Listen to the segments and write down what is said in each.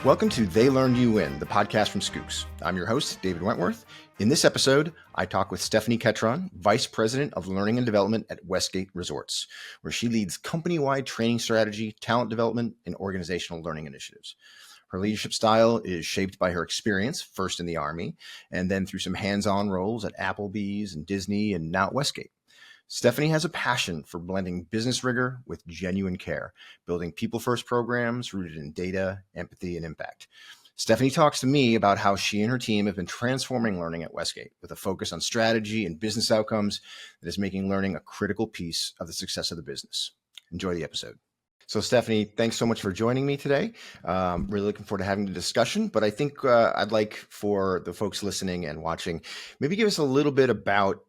Welcome to They Learned You Win, the podcast from Skooks. I'm your host, David Wentworth. In this episode, I talk with Stephanie Ketron, Vice President of Learning and Development at Westgate Resorts, where she leads company-wide training strategy, talent development, and organizational learning initiatives. Her leadership style is shaped by her experience, first in the Army, and then through some hands-on roles at Applebee's and Disney and now at Westgate. Stephanie has a passion for blending business rigor with genuine care, building people-first programs rooted in data, empathy, and impact. Stephanie talks to me about how she and her team have been transforming learning at Westgate with a focus on strategy and business outcomes that is making learning a critical piece of the success of the business. Enjoy the episode. So Stephanie, thanks so much for joining me today. Really looking forward to having the discussion, but I think I'd like for the folks listening and watching, maybe give us a little bit about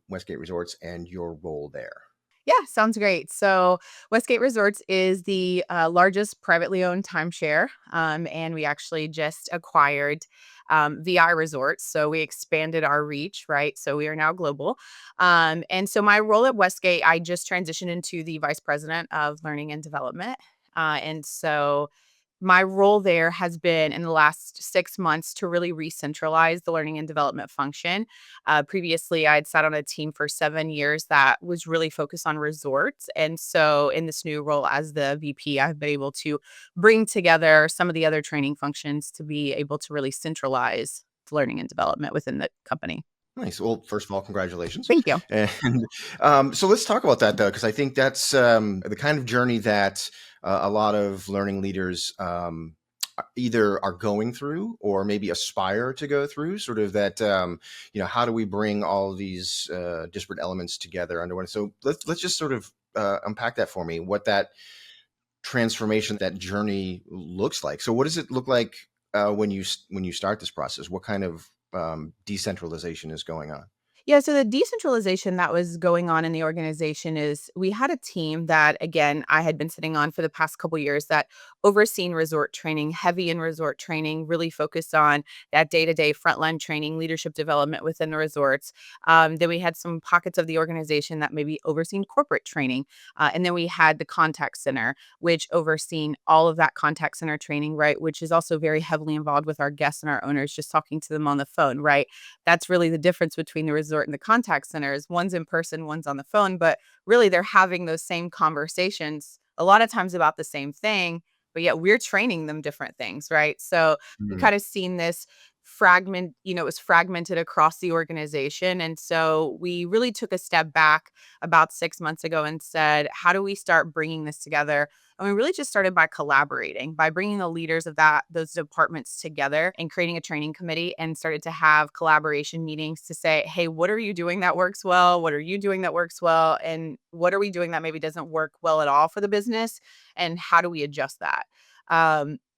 Westgate Resorts and your role there. Yeah, sounds great. So Westgate Resorts is the largest privately owned timeshare, and we actually just acquired VI Resorts. So we expanded our reach, right? So we are now global. And so my role at Westgate, I just transitioned into the Vice President of Learning and Development. And so my role there has been in the last 6 months to really re-centralize the learning and development function. Previously, I'd sat on a team for 7 years that was really focused on resorts. And so in this new role as the VP, I've been able to bring together some of the other training functions to be able to really centralize the learning and development within the company. Nice. Well, first of all, congratulations. Thank you. And so let's talk about that, though, because I think that's the kind of journey that a lot of learning leaders either are going through or maybe aspire to go through, sort of that, how do we bring all of these disparate elements together under one? So let's just sort of unpack that for me, what that transformation, that journey looks like. So what does it look like when you start this process? What kind of decentralization is going on? Yeah, so the decentralization that was going on in the organization is we had a team that, again, I had been sitting on for the past couple years that overseen resort training, heavy in resort training, really focused on that day-to-day frontline training, leadership development within the resorts. Then we had some pockets of the organization that maybe overseen corporate training. And then we had the contact center, which overseen all of that contact center training, right? Which is also very heavily involved with our guests and our owners, just talking to them on the phone, right? That's really the difference between the resort and the contact centers. One's in person, one's on the phone, but really they're having those same conversations a lot of times about the same thing, but yet we're training them different things, right? So we kind of seen this fragment, it was fragmented across the organization. And so we really took a step back about 6 months ago and said, how do we start bringing this together? And we really just started by collaborating, by bringing the leaders of those departments together and creating a training committee, and started to have collaboration meetings to say, hey, what are you doing that works well? What are you doing that works well? And what are we doing that maybe doesn't work well at all for the business? And how do we adjust that?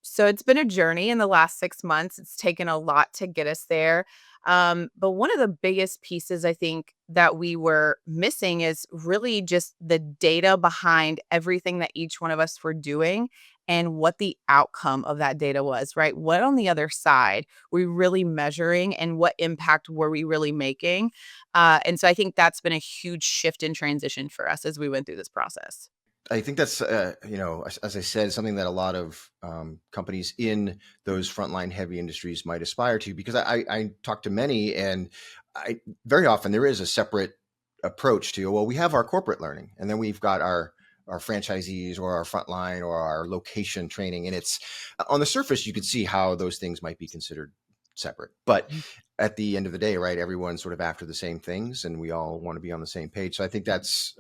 So it's been a journey in the last 6 months. It's taken a lot to get us there. But one of the biggest pieces I think that we were missing is really just the data behind everything that each one of us were doing and what the outcome of that data was, right? What on the other side were we really measuring and what impact were we really making? And so I think that's been a huge shift in transition for us as we went through this process. I think that's, as I said, something that a lot of companies in those frontline heavy industries might aspire to, because I talk to many, and very often there is a separate approach to, well, we have our corporate learning, and then we've got our franchisees or our frontline or our location training. And it's on the surface, you could see how those things might be considered separate. But at the end of the day, right, everyone's sort of after the same things, and we all want to be on the same page. So I think that's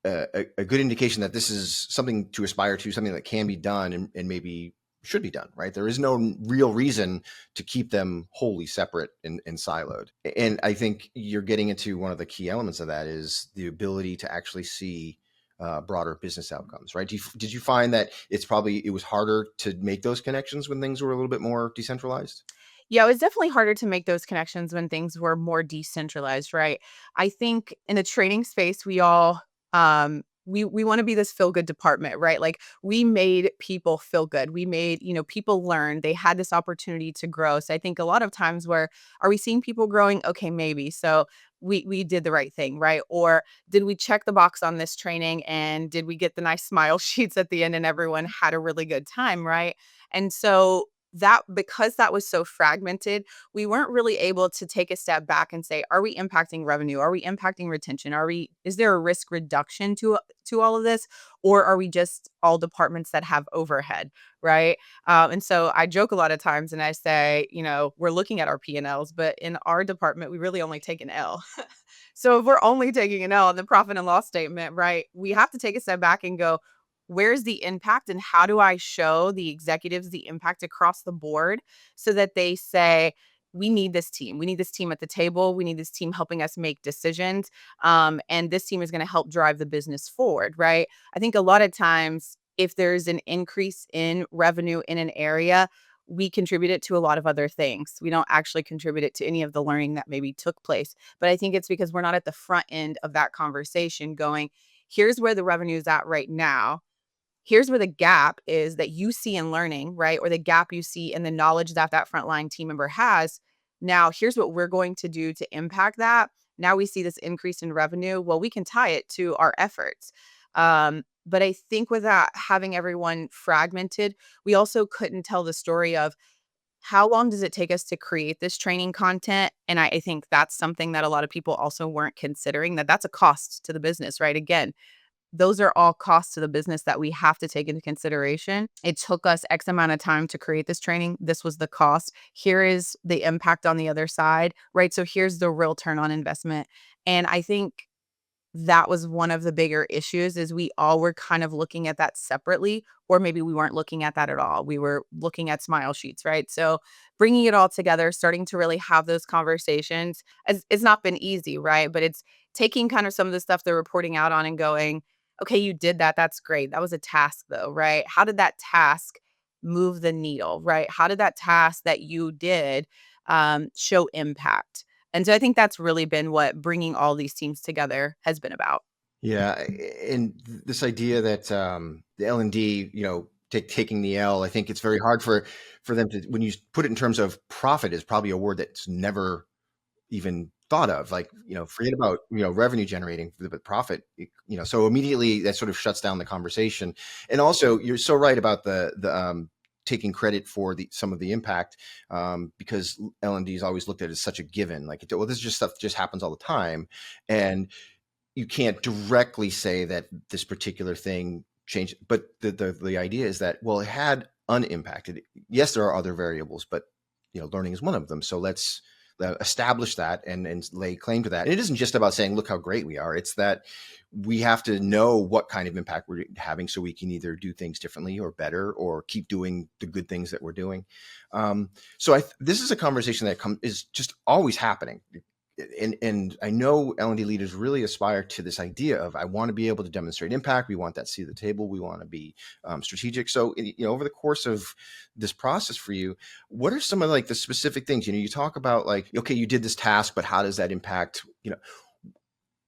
a good indication that this is something to aspire to, something that can be done and maybe should be done, right? There is no real reason to keep them wholly separate and siloed. And I think you're getting into one of the key elements of that is the ability to actually see broader business outcomes, right? Did you find that it was harder to make those connections when things were a little bit more decentralized? Yeah, it was definitely harder to make those connections when things were more decentralized, right? I think in the training space, we all we want to be this feel good department, right? Like we made people feel good. We made, people learn. They had this opportunity to grow. So I think a lot of times where are we seeing people growing? Okay, maybe. So we did the right thing, right? Or did we check the box on this training and did we get the nice smile sheets at the end and everyone had a really good time, right? And so that because that was so fragmented, we weren't really able to take a step back and say, are we impacting revenue? Are we impacting retention? Is there a risk reduction to all of this? Or are we just all departments that have overhead, right? And so I joke a lot of times and I say, we're looking at our P&Ls, but in our department, we really only take an L. So if we're only taking an L on the profit and loss statement, right, we have to take a step back and go, where's the impact and how do I show the executives the impact across the board so that they say, we need this team. We need this team at the table. We need this team helping us make decisions. And this team is going to help drive the business forward, right? I think a lot of times, if there's an increase in revenue in an area, we contribute it to a lot of other things. We don't actually contribute it to any of the learning that maybe took place. But I think it's because we're not at the front end of that conversation going, here's where the revenue is at right now. Here's where the gap is that you see in learning, right? Or the gap you see in the knowledge that that frontline team member has. Now, here's what we're going to do to impact that. Now we see this increase in revenue. Well, we can tie it to our efforts. But I think without having everyone fragmented, we also couldn't tell the story of how long does it take us to create this training content? And I think that's something that a lot of people also weren't considering, that that's a cost to the business, right? Again, those are all costs to the business that we have to take into consideration. It took us X amount of time to create this training. This was the cost. Here is the impact on the other side, right? So here's the real turn on investment. And I think that was one of the bigger issues is we all were kind of looking at that separately, or maybe we weren't looking at that at all. We were looking at smile sheets, right? So bringing it all together, starting to really have those conversations, it's not been easy, right? But it's taking kind of some of the stuff they're reporting out on and going, okay, you did that. That's great. That was a task though, right? How did that task move the needle, right? How did that task that you did show impact? And so I think that's really been what bringing all these teams together has been about. Yeah, and this idea that the L&D, taking the L, I think it's very hard for them to, when you put it in terms of profit, is probably a word that's never even thought of. Like, forget about revenue generating, but profit. So immediately that sort of shuts down the conversation. And also, you're so right about the taking credit for some of the impact, because L&D is always looked at as such a given. Like, well, this is just stuff that just happens all the time, and you can't directly say that this particular thing changed. But the idea is that, well, it had unimpacted. Yes, there are other variables, but learning is one of them. So let's establish that and lay claim to that. And it isn't just about saying, look how great we are. It's that we have to know what kind of impact we're having so we can either do things differently or better or keep doing the good things that we're doing. So this is a conversation that is just always happening. And I know L&D leaders really aspire to this idea of, I want to be able to demonstrate impact. We want that seat at the table. We want to be strategic. So, over the course of this process for you, what are some of like the specific things, you talk about, like, okay, you did this task, but how does that impact,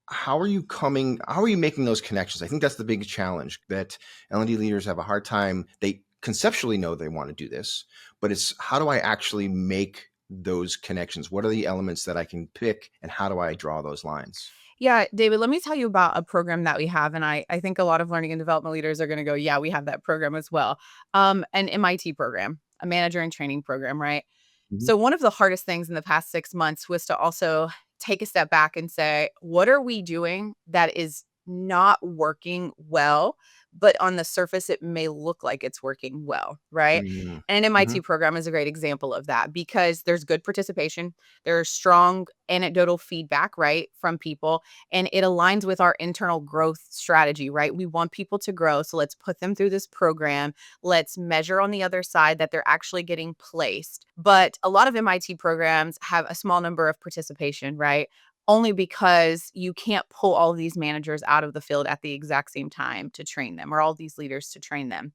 how are you making those connections? I think that's the big challenge, that L&D leaders have a hard time. They conceptually know they want to do this, but it's, how do I actually make those connections? What are the elements that I can pick, and how do I draw those lines? Yeah, David, let me tell you about a program that we have. And I think a lot of learning and development leaders are going to go, yeah, we have that program as well. An MIT program, a manager in training program, right? Mhm. So one of the hardest things in the past 6 months was to also take a step back and say, what are we doing that is not working well, but on the surface, it may look like it's working well, right? Mhm. And an MIT Mhm. program is a great example of that because there's good participation, there's strong anecdotal feedback, right, from people, and it aligns with our internal growth strategy, right? We want people to grow, so let's put them through this program. Let's measure on the other side that they're actually getting placed. But a lot of MIT programs have a small number of participation, right? Only because you can't pull all of these managers out of the field at the exact same time to train them, or all these leaders to train them.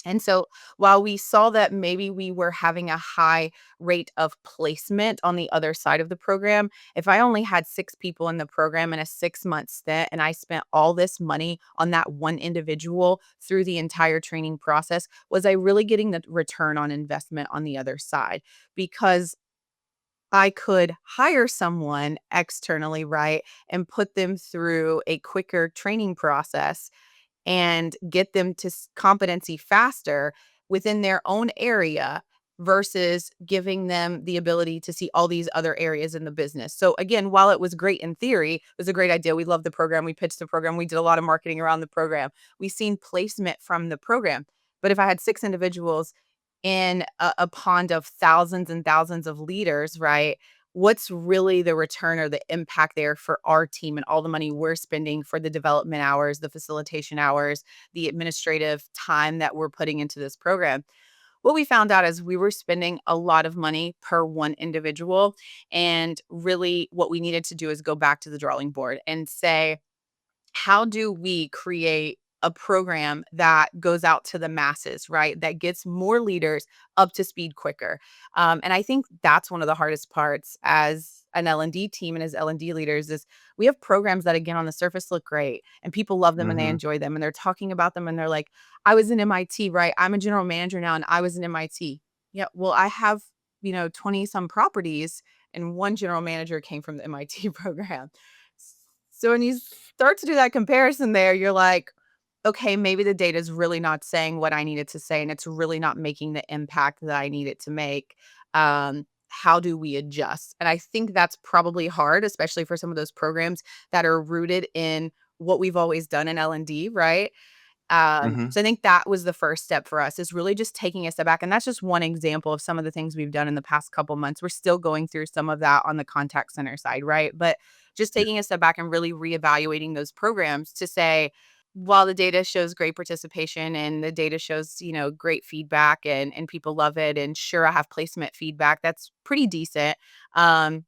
And so while we saw that maybe we were having a high rate of placement on the other side of the program, if I only had 6 people in the program in a 6-month stint and I spent all this money on that one individual through the entire training process, was I really getting the return on investment on the other side? Because I could hire someone externally, right, and put them through a quicker training process and get them to competency faster within their own area versus giving them the ability to see all these other areas in the business. So again, while it was great in theory, it was a great idea. We loved the program. We pitched the program. We did a lot of marketing around the program. We seen placement from the program. But if I had 6 individuals in a pond of thousands and thousands of leaders, right? What's really the return or the impact there for our team and all the money we're spending for the development hours, the facilitation hours, the administrative time that we're putting into this program? What we found out is we were spending a lot of money per one individual. And really, what we needed to do is go back to the drawing board and say, how do we create a program that goes out to the masses, right? That gets more leaders up to speed quicker. And I think that's one of the hardest parts as an L&D team and as L&D leaders is we have programs that again on the surface look great and people love them and they Mm-hmm. enjoy them and they're talking about them and they're like, I was in MIT, right? I'm a general manager now and I was in MIT. Yeah, well, I have, 20 some properties and one general manager came from the MIT program. So when you start to do that comparison there, you're like, okay, maybe the data is really not saying what I need it to say, and it's really not making the impact that I need it to make. How do we adjust? And I think that's probably hard, especially for some of those programs that are rooted in what we've always done in L&D, right? Mm-hmm. So I think that was the first step for us is really just taking a step back. And that's just one example of some of the things we've done in the past couple months. We're still going through some of that on the contact center side, right? But just Yeah. taking a step back and really reevaluating those programs to say, while the data shows great participation and the data shows, great feedback and people love it. And sure, I have placement feedback. That's pretty decent. Um,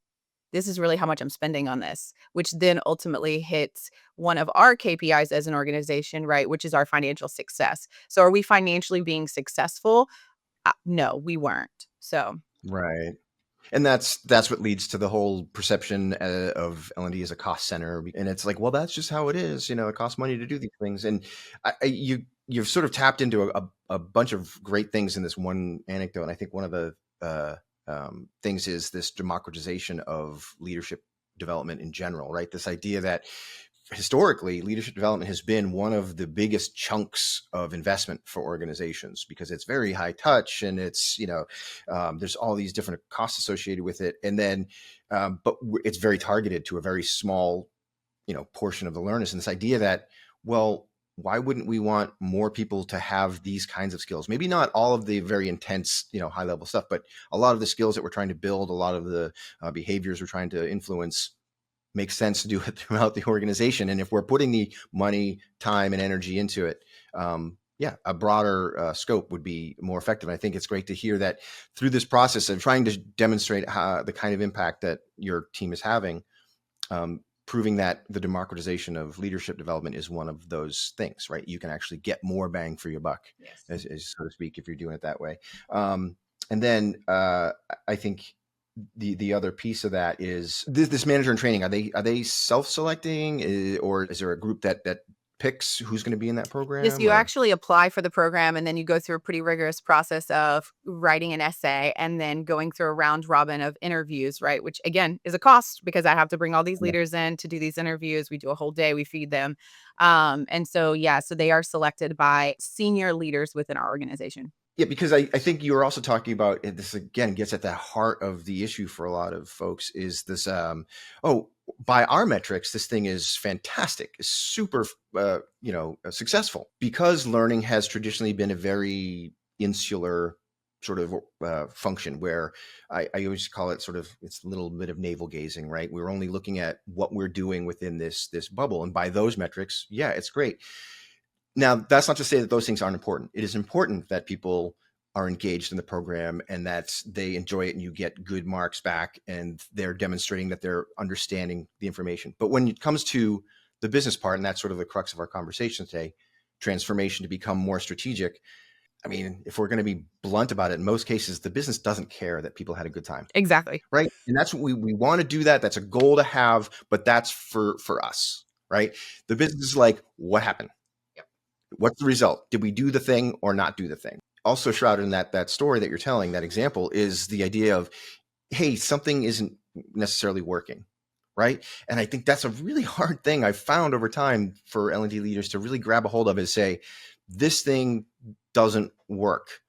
this is really how much I'm spending on this, which then ultimately hits one of our KPIs as an organization, right? Which is our financial success. So are we financially being successful? No, we weren't. So Right. And that's what leads to the whole perception of L&D as a cost center, and it's like, well, that's just how it is. It costs money to do these things, and you've sort of tapped into a bunch of great things in this one anecdote. And I think one of the things is this democratization of leadership development in general, right? This idea that historically leadership development has been one of the biggest chunks of investment for organizations because it's very high touch and it's there's all these different costs associated with it, and then but it's very targeted to a very small portion of the learners. And this idea that, well, why wouldn't we want more people to have these kinds of skills? Maybe not all of the very intense high level stuff, but a lot of the skills that we're trying to build, a lot of the behaviors we're trying to influence, makes sense to do it throughout the organization. And if we're putting the money, time, and energy into it, a broader scope would be more effective. And I think it's great to hear that through this process of trying to demonstrate how the kind of impact that your team is having, proving that the democratization of leadership development is one of those things, right? You can actually get more bang for your buck, yes. as so to speak, if you're doing it that way. And then I think the other piece of that is this manager in training. Are they self-selecting, or is there a group that picks who's going to be in that Yes, program? you Or actually apply for the program and then you go through a pretty rigorous process of writing an essay and then going through a round robin of interviews, right? Which again is a cost because I have to bring all these leaders in to do these interviews. We do a whole day, we feed them. And so, yeah, so they are selected by senior leaders within our organization. Yeah, because I think you were also talking about, and this again gets at the heart of the issue for a lot of folks, is this, oh, by our metrics, this thing is fantastic, is super, successful, because learning has traditionally been a very insular sort of function where I always call it sort of, it's a little bit of navel gazing, right? We're only looking at what we're doing within this bubble. And by those metrics, yeah, it's great. Now, that's not to say that those things aren't important. It is important that people are engaged in the program and that they enjoy it and you get good marks back and they're demonstrating that they're understanding the information. But when it comes to the business part, and that's sort of the crux of our conversation today, transformation to become more strategic, I mean, if we're going to be blunt about it, in most cases, the business doesn't care that people had a good time. Exactly. Right. And that's what we want to do that. That's a goal to have, but that's for us. Right. The business is like, what happened? Yep. What's the result? Did we do the thing or not do the thing? Also shrouded in that story that you're telling, that example, is the idea of, hey, something isn't necessarily working. Right. And I think that's a really hard thing I've found over time for L&D leaders to really grab a hold of, is say, this thing doesn't work.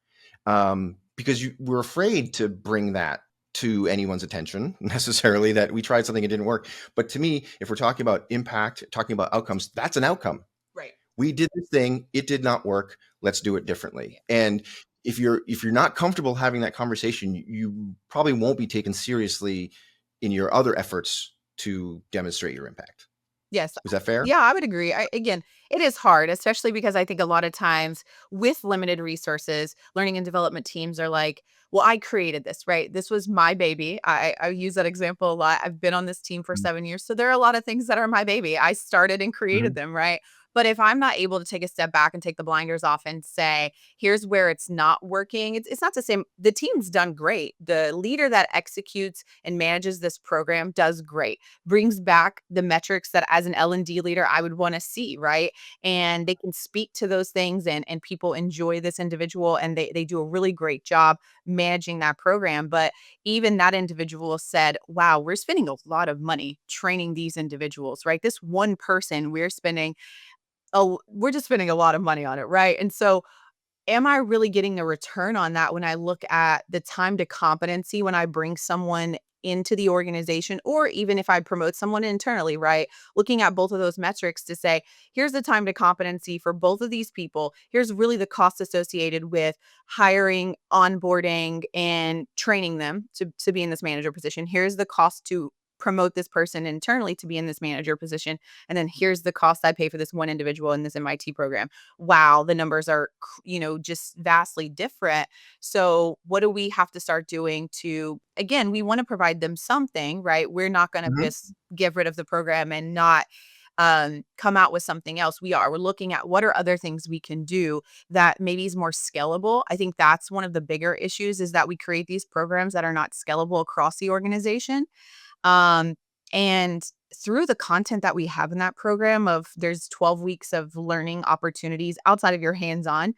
Because we're afraid to bring that to anyone's attention necessarily, that we tried something, it didn't work. But to me, if we're talking about impact, talking about outcomes, that's an outcome. Right. We did this thing, it did not work. Let's do it differently. And if you're not comfortable having that conversation, you probably won't be taken seriously in your other efforts to demonstrate your impact. Yes. Is that fair? Yeah, I would agree. Again, it is hard, especially because I think a lot of times with limited resources, learning and development teams are like, well, I created this, right? This was my baby. I use that example a lot. I've been on this team for 7 years. So there are a lot of things that are my baby. I started and created Mhm. them, right? But if I'm not able to take a step back and take the blinders off and say, here's where it's not working, it's not the same. The team's done great. The leader that executes and manages this program does great, brings back the metrics that as an L&D leader I would want to see, right? And they can speak to those things, and people enjoy this individual, and they do a really great job managing that program. But even that individual said, wow, we're spending a lot of money training these individuals, right? This one person we're just spending a lot of money on it, right? And so am I really getting a return on that when I look at the time to competency when I bring someone into the organization, or even if I promote someone internally, right? Looking at both of those metrics to say, here's the time to competency for both of these people. Here's really the cost associated with hiring, onboarding, and training them to be in this manager position. Here's the cost to promote this person internally to be in this manager position. And then here's the cost I pay for this one individual in this MIT program. Wow, the numbers are, just vastly different. So what do we have to start doing to, again, we want to provide them something, right? We're not going to Mhm. just get rid of the program and not come out with something else. We're looking at what are other things we can do that maybe is more scalable. I think that's one of the bigger issues, is that we create these programs that are not scalable across the organization. Um, and through the content that we have in that program, of there's 12 weeks of learning opportunities outside of your hands-on,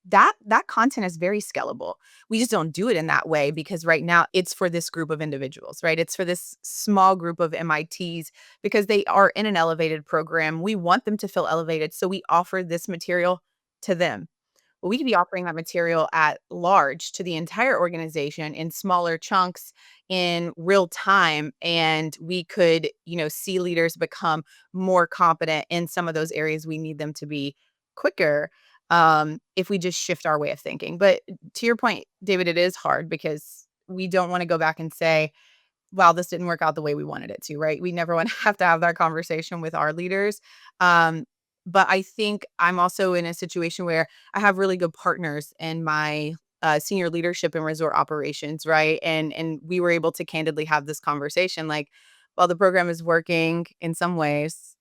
that content is very scalable. We just don't do it in that way because right now it's for this group of individuals, right? It's for this small group of MITs because they are in an elevated program. We want them to feel elevated, so we offer this material to them. Well, we could be offering that material at large to the entire organization in smaller chunks in real time. And we could, see leaders become more competent in some of those areas we need them to be quicker, if we just shift our way of thinking. But to your point, David, it is hard because we don't want to go back and say, wow, this didn't work out the way we wanted it to, right? We never want to have to have that conversation with our leaders. Um, but I think I'm also in a situation where I have really good partners in my senior leadership and resort operations, right? And we were able to candidly have this conversation, like, well, the program is working in some ways,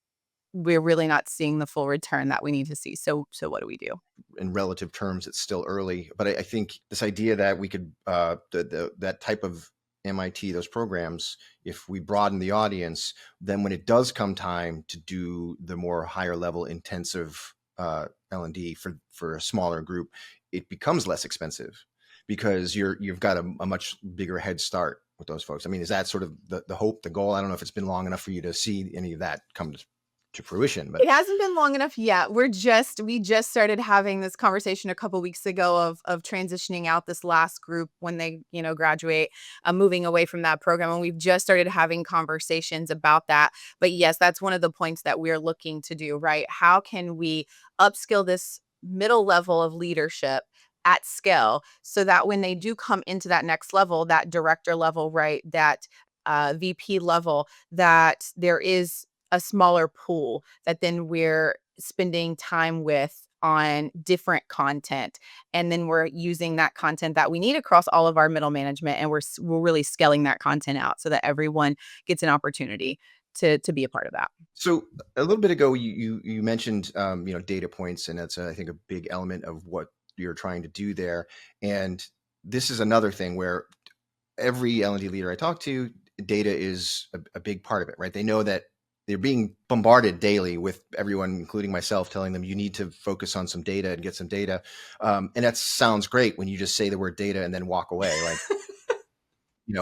we're really not seeing the full return that we need to see. So what do we do? In relative terms, it's still early, but I think this idea that we could that type of MIT, those programs, if we broaden the audience, then when it does come time to do the more higher level intensive L&D for a smaller group, it becomes less expensive because you've got a much bigger head start with those folks. I mean, is that sort of the hope, the goal? I don't know if it's been long enough for you to see any of that come to fruition, but It hasn't been long enough yet. We just started having this conversation a couple weeks ago of transitioning out this last group when they, graduate, moving away from that program. And we've just started having conversations about that. But yes, that's one of the points that we're looking to do, right? How can we upskill this middle level of leadership at scale so that when they do come into that next level, that director level, right, that VP level, that there is a smaller pool that then we're spending time with on different content, and then we're using that content that we need across all of our middle management, and we're really scaling that content out so that everyone gets an opportunity to be a part of that. So a little bit ago, you mentioned data points, and that's I think a big element of what you're trying to do there. And this is another thing where every L&D leader I talk to, data is a big part of it, right? They know that they're being bombarded daily with everyone, including myself, telling them you need to focus on some data and get some data. And that sounds great when you just say the word data and then walk away. Like,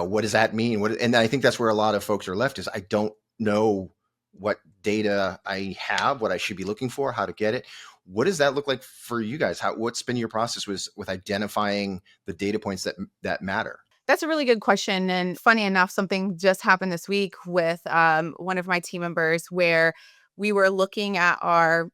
what does that mean? And I think that's where a lot of folks are left is I don't know what data I have, what I should be looking for, how to get it. What does that look like for you guys? What's been your process with identifying the data points that matter? That's a really good question. And funny enough, something just happened this week with one of my team members where we were looking at our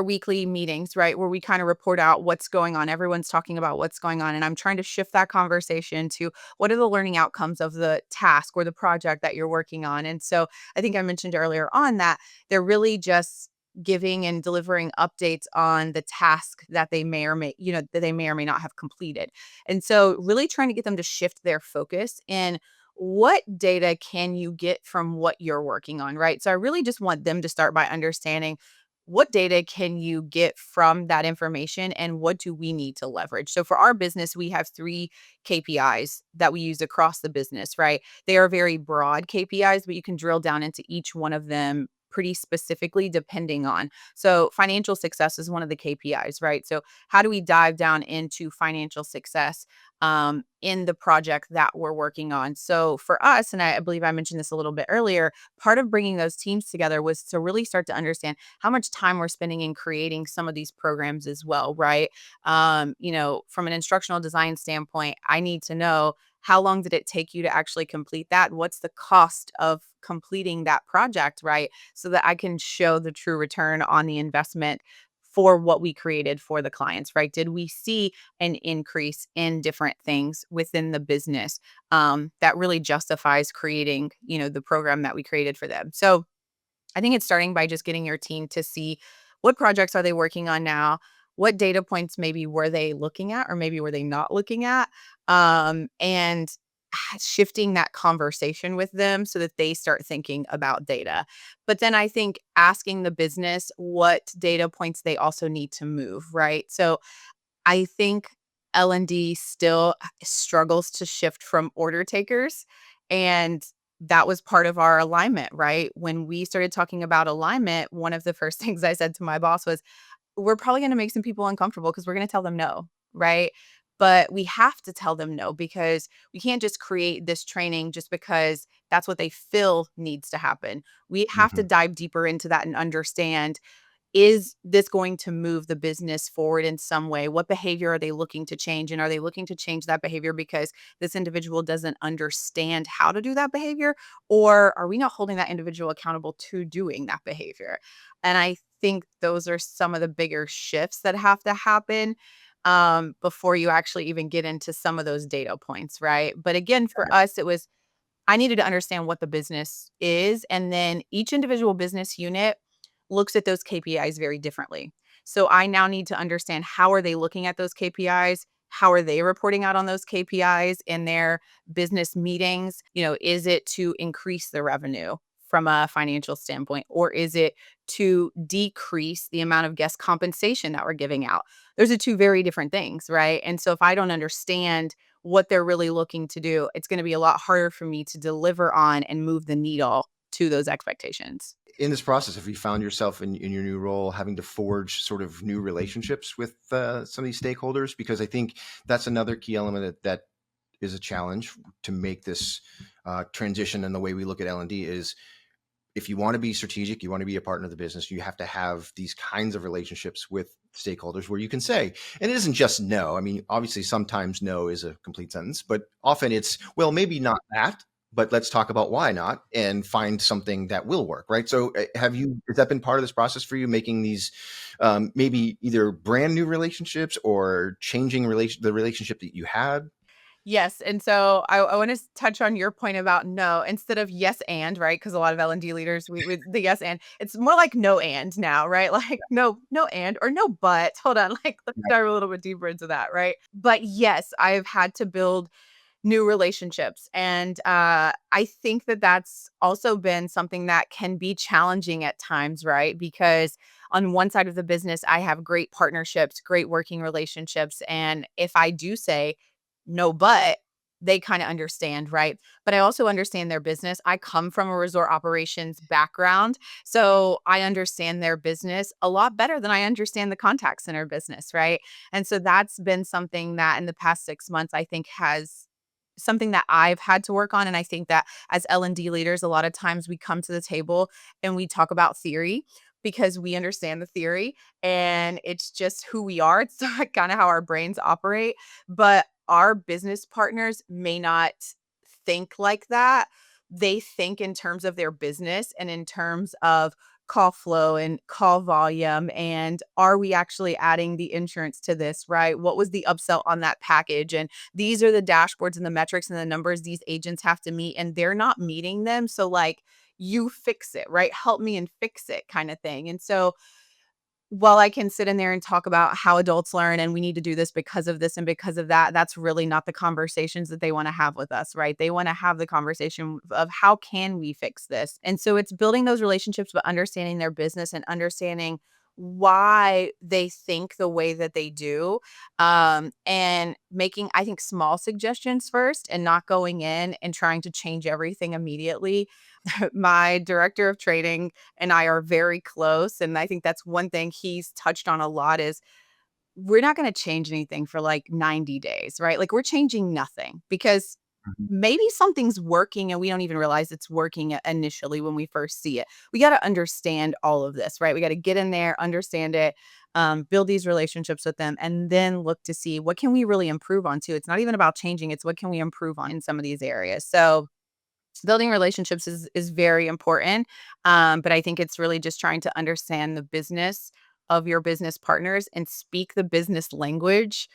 weekly meetings, right? Where we kind of report out what's going on. Everyone's talking about what's going on. And I'm trying to shift that conversation to what are the learning outcomes of the task or the project that you're working on. And so I think I mentioned earlier on that they're really just giving and delivering updates on the task that they may or may, that they may or may not have completed. And so really trying to get them to shift their focus in what data can you get from what you're working on, right? So I really just want them to start by understanding what data can you get from that information and what do we need to leverage? So for our business, we have 3 KPIs that we use across the business, right? They are very broad KPIs, but you can drill down into each one of them pretty specifically depending on. So financial success is one of the KPIs, right? So how do we dive down into financial success in the project that we're working on? So for us, and I believe I mentioned this a little bit earlier, part of bringing those teams together was to really start to understand how much time we're spending in creating some of these programs as well, right? From an instructional design standpoint, I need to know how long did it take you to actually complete that? What's the cost of completing that project, right? So that I can show the true return on the investment for what we created for the clients, right? Did we see an increase in different things within the business that really justifies creating, the program that we created for them? So I think it's starting by just getting your team to see what projects are they working on now, what data points maybe were they looking at, or maybe were they not looking at, and shifting that conversation with them so that they start thinking about data. But then I think asking the business what data points they also need to move, right? So I think L&D still struggles to shift from order takers, and that was part of our alignment, right? When we started talking about alignment, one of the first things I said to my boss was, "We're probably gonna make some people uncomfortable because we're gonna tell them no," right? But we have to tell them no because we can't just create this training just because that's what they feel needs to happen. We have to Mhm. dive deeper into that and understand, is this going to move the business forward in some way? What behavior are they looking to change? And are they looking to change that behavior because this individual doesn't understand how to do that behavior? Or are we not holding that individual accountable to doing that behavior? And I think those are some of the bigger shifts that have to happen before you actually even get into some of those data points, right? But again, for us, it was I needed to understand what the business is, and then each individual business unit looks at those KPIs very differently. So I now need to understand, how are they looking at those KPIs? How are they reporting out on those KPIs in their business meetings? Is it to increase the revenue from a financial standpoint, or is it to decrease the amount of guest compensation that we're giving out? Those are 2 very different things, right? And so if I don't understand what they're really looking to do, it's going to be a lot harder for me to deliver on and move the needle to those expectations. In this process, have you found yourself in your new role having to forge sort of new relationships with some of these stakeholders? Because I think that's another key element that is a challenge to make this transition. And the way we look at L&D is, if you want to be strategic, you want to be a partner of the business, you have to have these kinds of relationships with stakeholders where you can say, and it isn't just no. I mean, obviously sometimes no is a complete sentence, but often it's, well, maybe not that, but let's talk about why not and find something that will work. Right. So has that been part of this process for you, making these maybe either brand new relationships or changing the relationship that you had? Yes, and so I want to touch on your point about no instead of yes and, right? Because a lot of L&D leaders, we with the yes and, it's more like no and now, right? Like no and or no but. Hold on, like let's dive a little bit deeper into that, right? But yes, I've had to build new relationships. And I think that that's also been something that can be challenging at times, right? Because on one side of the business, I have great partnerships, great working relationships. And if I do say no, but they kind of understand, right? But I also understand their business. I come from a resort operations background. So I understand their business a lot better than I understand the contact center business, right? And so that's been something that in the past 6 months, I think has something that I've had to work on. And I think that as L&D leaders, a lot of times we come to the table and we talk about theory because we understand the theory and it's just who we are. It's kind of how our brains operate. But our business partners may not think like that. They think in terms of their business and in terms of call flow and call volume. And are we actually adding the insurance to this, right? What was the upsell on that package? And these are the dashboards and the metrics and the numbers these agents have to meet, and they're not meeting them. So, like, you fix it, right? Help me and fix it kind of thing. And so, while I can sit in there and talk about how adults learn and we need to do this because of this and because of that, that's really not the conversations that they want to have with us, right? They want to have the conversation of how can we fix this? And so it's building those relationships, but understanding their business and understanding why they think the way that they do, and making, I think, small suggestions first and not going in and trying to change everything immediately. My director of training and I are very close, and I think that's one thing he's touched on a lot is we're not gonna change anything for, like, 90 days, right? Like, we're changing nothing because Mhm. maybe something's working and we don't even realize it's working initially when we first see it. We gotta understand all of this, right? We gotta get in there, understand it, build these relationships with them, and then look to see what can we really improve on too. It's not even about changing, it's what can we improve on in some of these areas. So building relationships is very important, but I think it's really just trying to understand the business of your business partners and speak the business language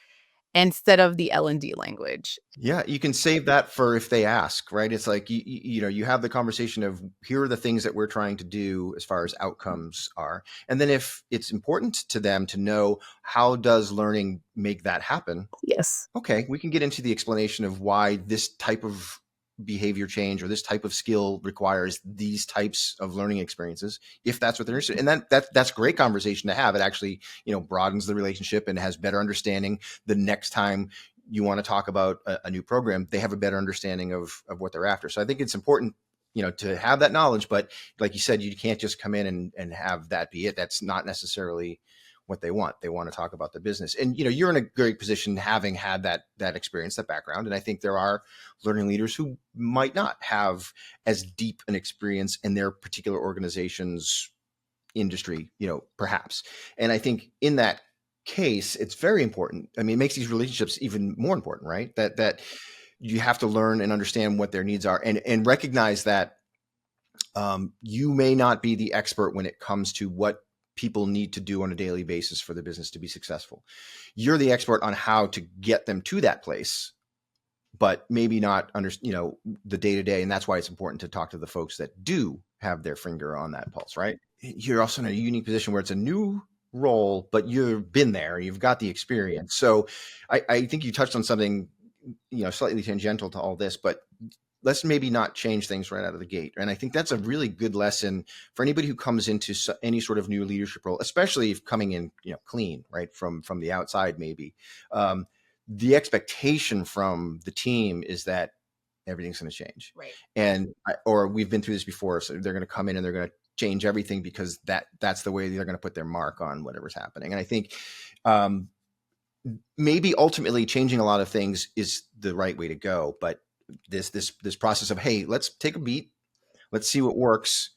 instead of the L&D language. Yeah, you can save that for if they ask, right? It's like you have the conversation of here are the things that we're trying to do as far as outcomes are. And then if it's important to them to know how does learning make that happen, Yes. okay, we can get into the explanation of why this type of behavior change or this type of skill requires these types of learning experiences if that's what they're interested in. And that's great conversation to have. It actually, broadens the relationship and has better understanding. The next time you want to talk about a new program, they have a better understanding of what they're after. So I think it's important, to have that knowledge, but like you said, you can't just come in and have that be it. That's not necessarily what they want. They want to talk about the business. And you're in a great position having had that experience, that background. And I think there are learning leaders who might not have as deep an experience in their particular organization's industry, perhaps. And I think in that case, it's very important. I mean, it makes these relationships even more important, right? That you have to learn and understand what their needs are and recognize that you may not be the expert when it comes to what people need to do on a daily basis for the business to be successful. You're the expert on how to get them to that place, but maybe not under, the day to day. And that's why it's important to talk to the folks that do have their finger on that pulse, right? You're also in a unique position where it's a new role, but you've been there, you've got the experience. So I think you touched on something, slightly tangential to all this, but let's maybe not change things right out of the gate. And I think that's a really good lesson for anybody who comes into any sort of new leadership role, especially if coming in, clean, right, from the outside, maybe. The expectation from the team is that everything's going to change. Right. Or we've been through this before. So they're going to come in and they're going to change everything because that's the way they're going to put their mark on whatever's happening. And I think, maybe ultimately changing a lot of things is the right way to go, but this process of, hey, let's take a beat, let's see what works,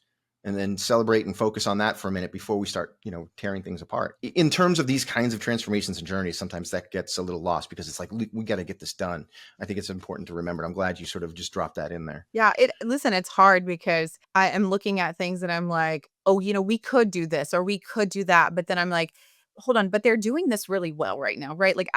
and then celebrate and focus on that for a minute before we start tearing things apart. In terms of these kinds of transformations and journeys, sometimes that gets a little lost because it's like we got to get this done. I think it's important to remember. I'm glad you sort of just dropped that in there. Yeah, listen, it's hard because I am looking at things and I'm like, "Oh, we could do this or we could do that." But then I'm like, "Hold on, but they're doing this really well right now, right? Like,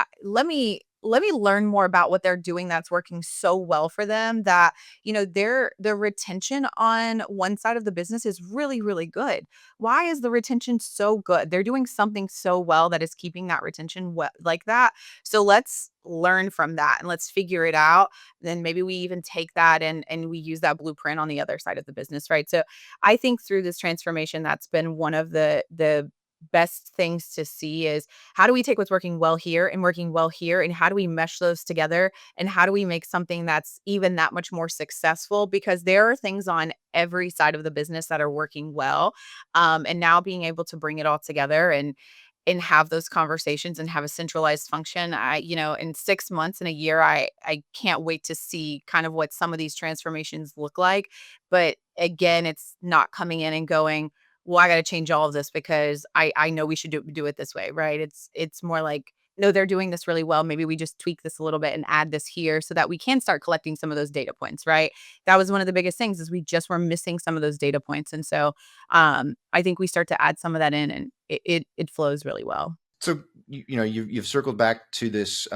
let me learn more about what they're doing that's working so well for them that, their retention on one side of the business is really, really good. Why is the retention so good? They're doing something so well that is keeping that retention like that. So let's learn from that and let's figure it out. Then maybe we even take that and we use that blueprint on the other side of the business, right? So I think through this transformation, that's been one of the best things to see is how do we take what's working well here and working well here and how do we mesh those together and how do we make something that's even that much more successful, because there are things on every side of the business that are working well, and now being able to bring it all together and have those conversations and have a centralized function. In 6 months and a year, I can't wait to see kind of what some of these transformations look like. But again, it's not coming in and going, well, I got to change all of this because I know we should do it this way, right? It's more like, no, they're doing this really well. Maybe we just tweak this a little bit and add this here so that we can start collecting some of those data points, right? That was one of the biggest things is we just were missing some of those data points. And so I think we start to add some of that in and it flows really well. So you've circled back to this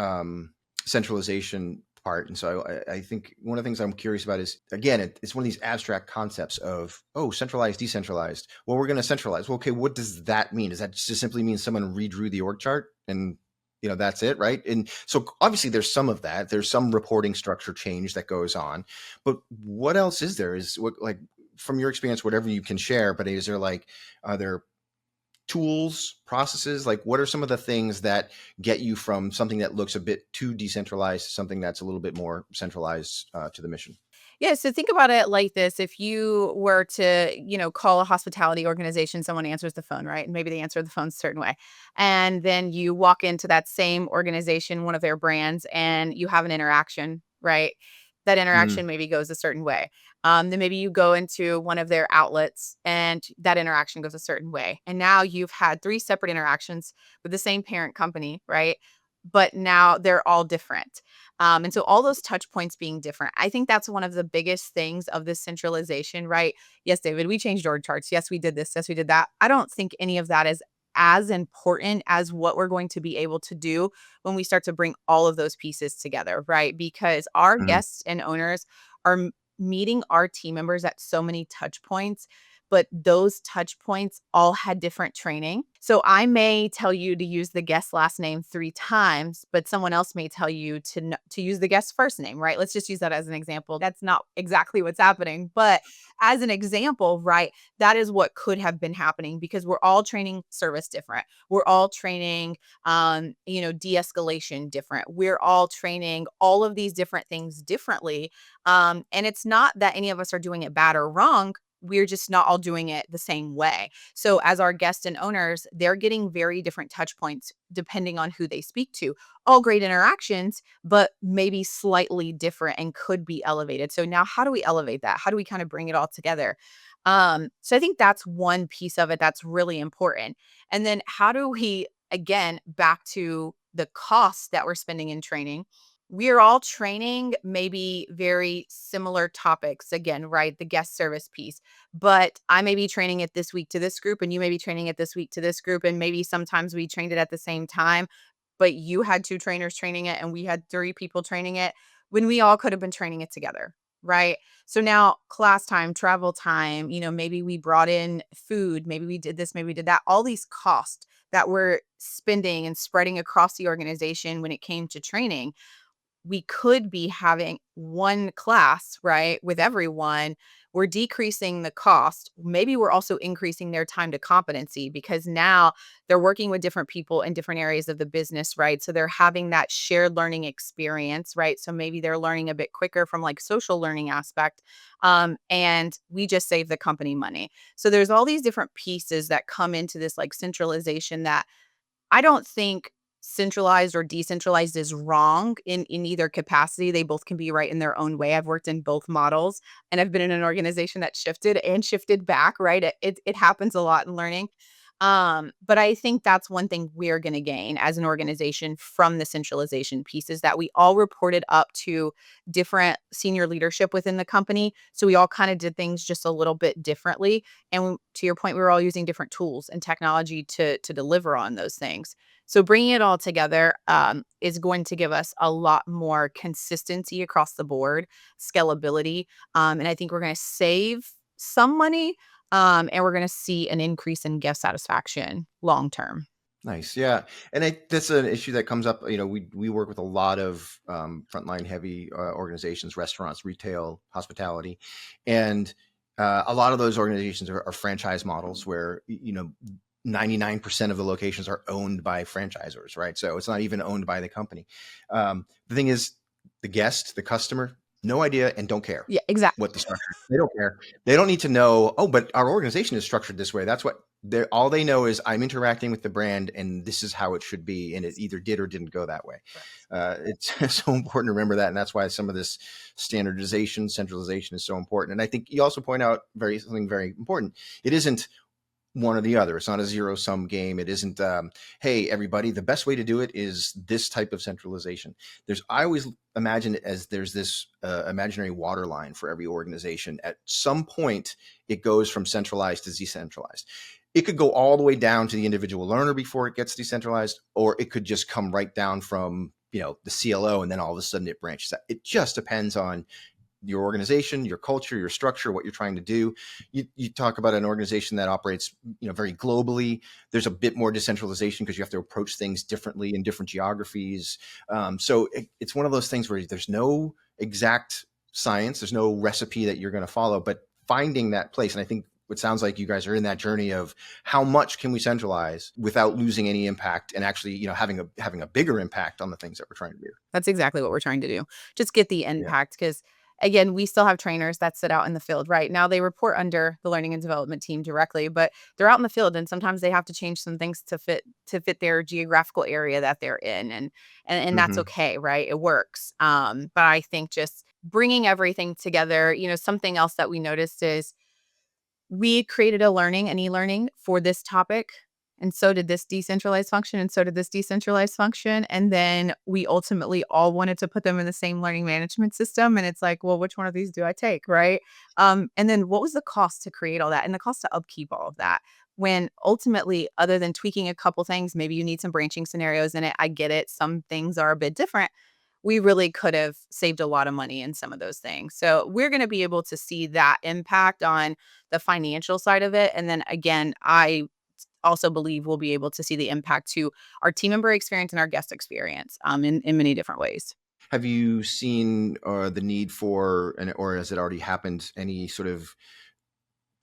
centralization part, and so I think one of the things I'm curious about is, again, it's one of these abstract concepts of, oh, centralized, decentralized. Well, we're going to centralize. Well, okay, what does that mean? Does that just simply mean someone redrew the org chart and that's it, right? And so obviously there's some of that. There's some reporting structure change that goes on, but what else is there? Is what, like, from your experience, whatever you can share, but is there like, are there tools, processes? Like, what are some of the things that get you from something that looks a bit too decentralized to something that's a little bit more centralized to the mission? Yeah, so think about it like this. If you were to, call a hospitality organization, someone answers the phone, right? And maybe they answer the phone a certain way. And then you walk into that same organization, one of their brands, and you have an interaction, right? That Mm, interaction maybe goes a certain way. Then maybe you go into one of their outlets and that interaction goes a certain way. And now you've had three separate interactions with the same parent company, right? But now they're all different. And so all those touch points being different, I think that's one of the biggest things of this centralization, right? Yes, David, we changed org charts. Yes, we did this. Yes, we did that. I don't think any of that is as important as what we're going to be able to do when we start to bring all of those pieces together, right? Because our mm, guests and owners are meeting our team members at so many touch points, but those touch points all had different training. So I may tell you to use the guest last name 3 times, but someone else may tell you to use the guest first name, right? Let's just use that as an example. That's not exactly what's happening, but as an example, right? That is what could have been happening because we're all training service different. We're all training de-escalation different. We're all training all of these different things differently. And it's not that any of us are doing it bad or wrong. We're just not all doing it the same way. So as our guests and owners, they're getting very different touch points depending on who they speak to. All great interactions, but maybe slightly different and could be elevated. So now how do we elevate that? How do we kind of bring it all together? So I think that's one piece of it that's really important. And then how do we, again, back to the costs that we're spending in training? We're all training maybe very similar topics again, right? The guest service piece. But I may be training it this week to this group, and you may be training it this week to this group. And maybe sometimes we trained it at the same time, but you had two trainers training it, and we had three people training it when we all could have been training it together. Right. So now class time, travel time, maybe we brought in food, maybe we did this, maybe we did that, all these costs that we're spending and spreading across the organization when it came to training, we could be having one class, right, with everyone. We're decreasing the cost. Maybe we're also increasing their time to competency because now they're working with different people in different areas of the business, right? So they're having that shared learning experience, right? So maybe they're learning a bit quicker from like social learning aspect. And we just save the company money. So there's all these different pieces that come into this like centralization that I don't think centralized or decentralized is wrong in either capacity. They both can be right in their own way. I've worked in both models, and I've been in an organization that shifted and shifted back, right? It happens a lot in learning. But I think that's one thing we're going to gain as an organization from the centralization piece is that we all reported up to different senior leadership within the company. So we all kind of did things just a little bit differently. And to your point, we were all using different tools and technology to deliver on those things. So bringing it all together is going to give us a lot more consistency across the board, scalability, and I think we're going to save some money and we're going to see an increase in guest satisfaction long term. Nice. Yeah. And that's an issue that comes up. We work with a lot of frontline heavy organizations, restaurants, retail, hospitality. And a lot of those organizations are franchise models where, 99% of the locations are owned by franchisors, right? So it's not even owned by the company. The thing is, the guest, the customer, no idea and don't care Yeah, exactly. what the structure is. They don't care. They don't need to know, oh, but our organization is structured this way. That's what all they know is I'm interacting with the brand and this is how it should be. And it either did or didn't go that way. It's so important to remember that. And that's why some of this standardization, centralization is so important. And I think you also point out something very important. It isn't one or the other. It's not a zero sum game. It isn't, hey, everybody, the best way to do it is this type of centralization. I always imagine it as there's this imaginary water line for every organization. At some point, it goes from centralized to decentralized. It could go all the way down to the individual learner before it gets decentralized, or it could just come right down from, the CLO, and then all of a sudden it branches out. It just depends on your organization, your culture, your structure, what you're trying to do. You talk about an organization that operates, very globally. There's a bit more decentralization because you have to approach things differently in different geographies. So it's one of those things where there's no exact science, there's no recipe that you're going to follow, but finding that place. And I think it sounds like you guys are in that journey of how much can we centralize without losing any impact and actually, having a bigger impact on the things that we're trying to do. That's exactly what we're trying to do. Just get the Yeah. impact because again, we still have trainers that sit out in the field, right? Now they report under the learning and development team directly, but they're out in the field and sometimes they have to change some things to fit their geographical area that they're in and that's Mm-hmm. okay, right? It works. But I think just bringing everything together, something else that we noticed is we created a learning and e-learning for this topic. And so did this decentralized function, and so did this decentralized function. And then we ultimately all wanted to put them in the same learning management system. And it's like, well, which one of these do I take? Right. And then what was the cost to create all that and the cost to upkeep all of that? When ultimately, other than tweaking a couple things, maybe you need some branching scenarios in it. I get it. Some things are a bit different. We really could have saved a lot of money in some of those things. So we're going to be able to see that impact on the financial side of it. And then again, I also believe we'll be able to see the impact to our team member experience and our guest experience in many different ways. Have you seen the need for, or has it already happened, any sort of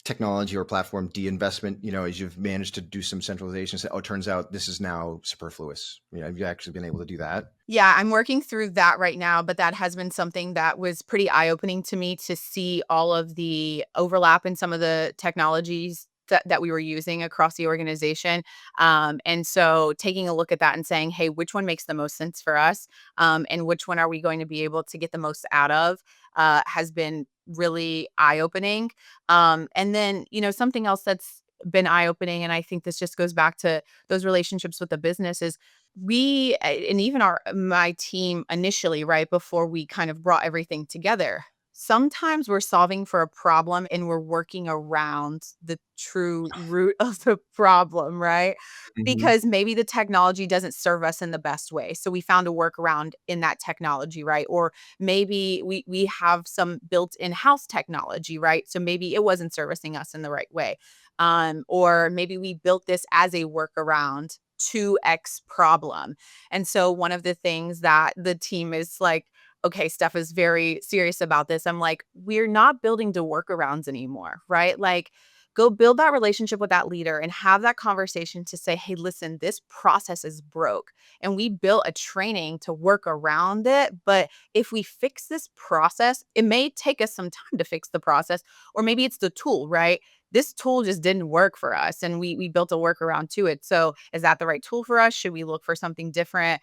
technology or platform de-investment, as you've managed to do some centralization? So, oh, it turns out this is now superfluous. Have you actually been able to do that? Yeah, I'm working through that right now, but that has been something that was pretty eye-opening to me to see all of the overlap in some of the technologies that we were using across the organization. And so taking a look at that and saying, hey, which one makes the most sense for us? And which one are we going to be able to get the most out of has been really eye-opening. And then, something else that's been eye-opening, and I think this just goes back to those relationships with the business is and even my team initially, right before we kind of brought everything together, sometimes we're solving for a problem and we're working around the true root of the problem, right? Hmm. Because maybe the technology doesn't serve us in the best way. So we found a workaround in that technology, right? Or maybe we have some built in-house technology, right? So maybe it wasn't servicing us in the right way. Or maybe we built this as a workaround to X problem. And so one of the things that the team is like, okay, Steph is very serious about this. I'm like, we're not building to workarounds anymore, right? Like, go build that relationship with that leader and have that conversation to say, hey, listen, this process is broke. And we built a training to work around it. But if we fix this process, it may take us some time to fix the process, or maybe it's the tool, right? This tool just didn't work for us and we built a workaround to it. So is that the right tool for us? Should we look for something different?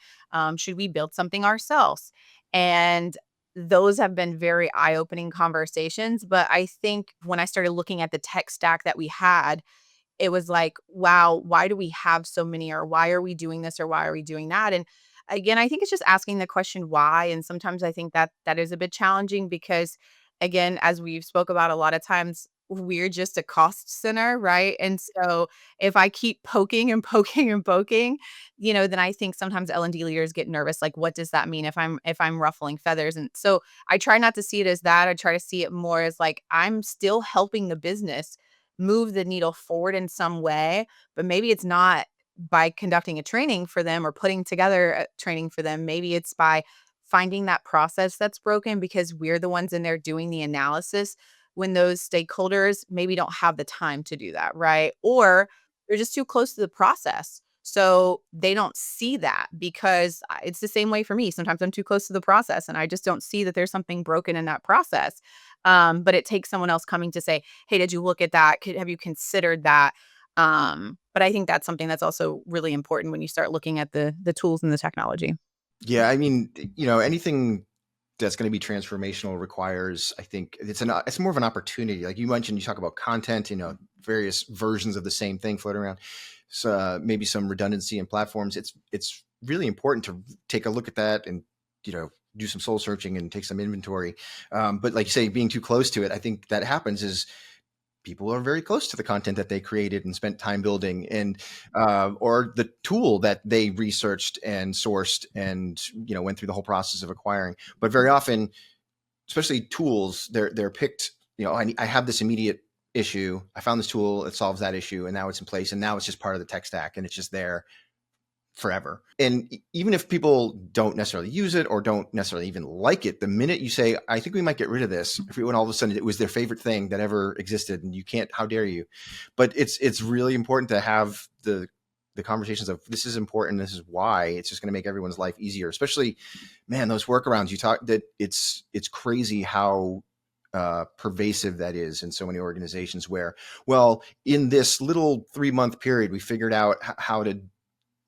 Should we build something ourselves? And those have been very eye-opening conversations. But I think when I started looking at the tech stack that we had, it was like, wow, why do we have so many, or why are we doing this, or why are we doing that? And again, I think it's just asking the question why. And sometimes I think that that is a bit challenging because, again, as we've spoke about a lot of times, we're just a cost center, right? And so if I keep poking and poking and poking, then I think sometimes L&D leaders get nervous. Like, what does that mean if I'm ruffling feathers? And so I try not to see it as that. I try to see it more as like I'm still helping the business move the needle forward in some way, but maybe it's not by conducting a training for them or putting together a training for them. Maybe it's by finding that process that's broken because we're the ones in there doing the analysis when those stakeholders maybe don't have the time to do that, right? Or they're just too close to the process. So they don't see that because it's the same way for me. Sometimes I'm too close to the process and I just don't see that there's something broken in that process. But it takes someone else coming to say, hey, did you look at that? Have you considered that? But I think that's something that's also really important when you start looking at the tools and the technology. Yeah, I mean, anything that's going to be transformational requires, I think it's more of an opportunity. Like you mentioned, you talk about content, various versions of the same thing floating around. So maybe some redundancy in platforms. It's really important to take a look at that and do some soul searching and take some inventory. But like you say, being too close to it, I think that happens is people are very close to the content that they created and spent time building, and or the tool that they researched and sourced and went through the whole process of acquiring. But very often, especially tools, they're picked. I have this immediate issue. I found this tool. It solves that issue, and now it's in place. And now it's just part of the tech stack, and it's just there forever. And even if people don't necessarily use it or don't necessarily even like it, the minute you say, I think we might get rid of this, everyone all of a sudden it was their favorite thing that ever existed, and you can't, how dare you? But it's really important to have the conversations of this is important, this is why. It's just going to make everyone's life easier, especially, man, those workarounds you talk, that it's crazy how pervasive that is in so many organizations where, well, in this little 3-month period, we figured out how to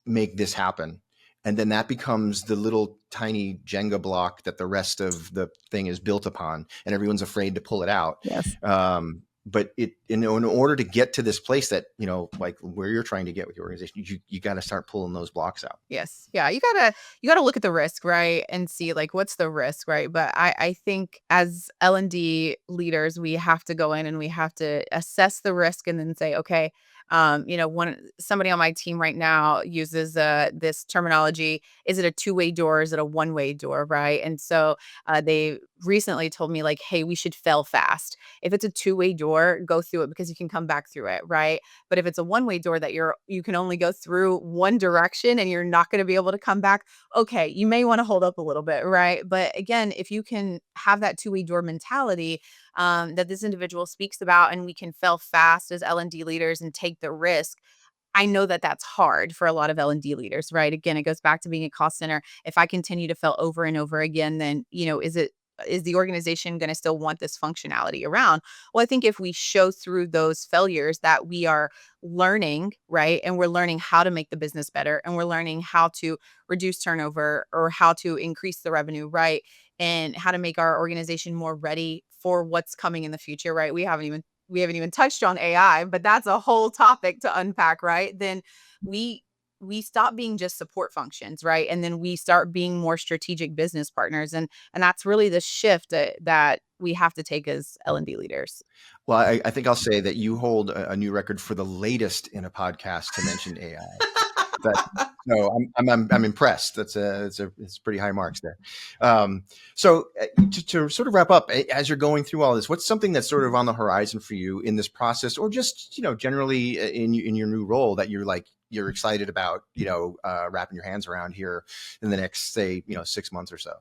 make this happen. And then that becomes the little tiny Jenga block that the rest of the thing is built upon, and everyone's afraid to pull it out. Yes. But in order to get to this place that, like where you're trying to get with your organization, you got to start pulling those blocks out. Yes. Yeah. You gotta look at the risk, right? And see like what's the risk, right? But I think as L&D leaders, we have to go in and we have to assess the risk and then say, okay, one somebody on my team right now uses this terminology. Is it a two-way door? Is it a one-way door? Right. And so they recently told me like, hey, we should fail fast. If it's a two-way door, go through it because you can come back through it, right? But if it's a one-way door that you can only go through one direction and you're not going to be able to come back, okay, you may want to hold up a little bit, right? But again, if you can have that two-way door mentality that this individual speaks about, and we can fail fast as L&D leaders and take the risk. I know that that's hard for a lot of L&D leaders, right? Again, it goes back to being a cost center. If I continue to fail over and over again, then, is the organization going to still want this functionality around? Well, I think if we show through those failures that we are learning, right? And we're learning how to make the business better, and we're learning how to reduce turnover or how to increase the revenue, right? And how to make our organization more ready for what's coming in the future, right? We haven't even touched on AI, but that's a whole topic to unpack, right? Then we we stop being just support functions, right? And then we start being more strategic business partners, and that's really the shift that we have to take as L&D leaders. Well, I think I'll say that you hold a new record for the latest in a podcast to mention AI. That so I'm impressed. It's pretty high marks there. So to sort of wrap up, as you're going through all this, what's something that's sort of on the horizon for you in this process, or just generally in your new role that you're excited about, wrapping your hands around here in the next, say, 6 months or so?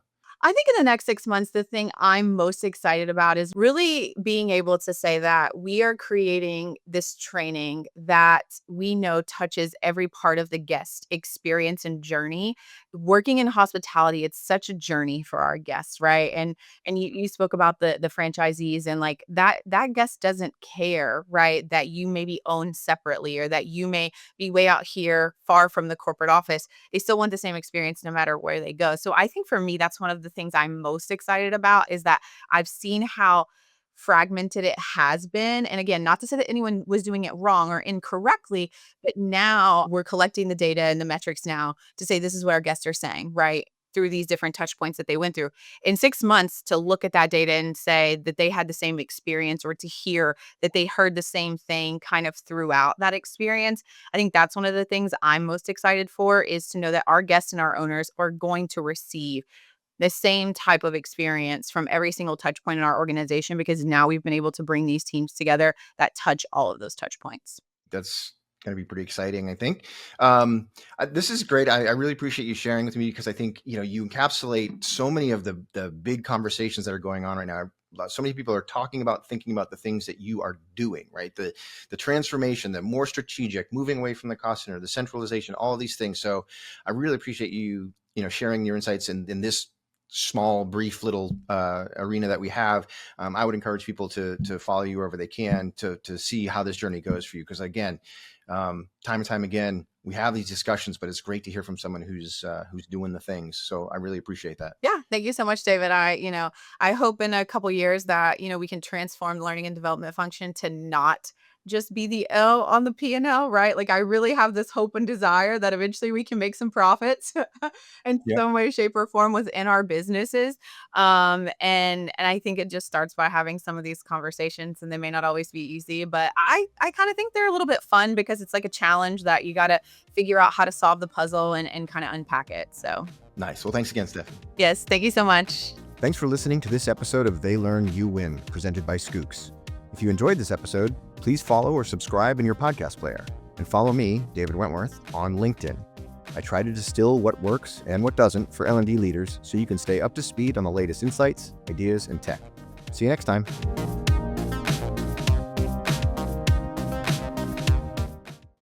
I think in the next 6 months, the thing I'm most excited about is really being able to say that we are creating this training that we know touches every part of the guest experience and journey. Working in hospitality, it's such a journey for our guests, right? And you spoke about the franchisees, and like that guest doesn't care, right? That you maybe own separately, or that you may be way out here far from the corporate office. They still want the same experience no matter where they go. So I think for me, that's one of the things I'm most excited about, is that I've seen how fragmented it has been. And again, not to say that anyone was doing it wrong or incorrectly, but now we're collecting the data and the metrics now to say this is what our guests are saying, right? Through these different touch points that they went through. In 6 months, to look at that data and say that they had the same experience, or to hear that they heard the same thing kind of throughout that experience, I think that's one of the things I'm most excited for, is to know that our guests and our owners are going to receive the same type of experience from every single touch point in our organization, because now we've been able to bring these teams together that touch all of those touch points. That's going to be pretty exciting, I think. This is great. I really appreciate you sharing with me, because I think, you encapsulate so many of the big conversations that are going on right now. So many people are talking about, thinking about the things that you are doing, right? The transformation, the more strategic, moving away from the cost center, the centralization, all of these things. So I really appreciate you, sharing your insights in this small, brief little arena that we have. I would encourage people to follow you wherever they can to see how this journey goes for you. Because again, time and time again, we have these discussions, but it's great to hear from someone who's doing the things. So I really appreciate that. Yeah, thank you so much, David. I hope in a couple years that, we can transform the learning and development function to not just be the L on the P&L, right? Like, I really have this hope and desire that eventually we can make some profits in Yeah. some way, shape, or form within our businesses. And I think it just starts by having some of these conversations, and they may not always be easy, but I kind of think they're a little bit fun, because it's like a challenge that you got to figure out how to solve the puzzle and kind of unpack it. So Nice. Well, thanks again, Stephanie. yes, thank you so much. Thanks for listening to this episode of They Learn, You Win, presented by Skooks. If you enjoyed this episode, please follow or subscribe in your podcast player, and follow me, David Wentworth, on LinkedIn. I try to distill what works and what doesn't for L&D leaders, so you can stay up to speed on the latest insights, ideas, and tech. See you next time.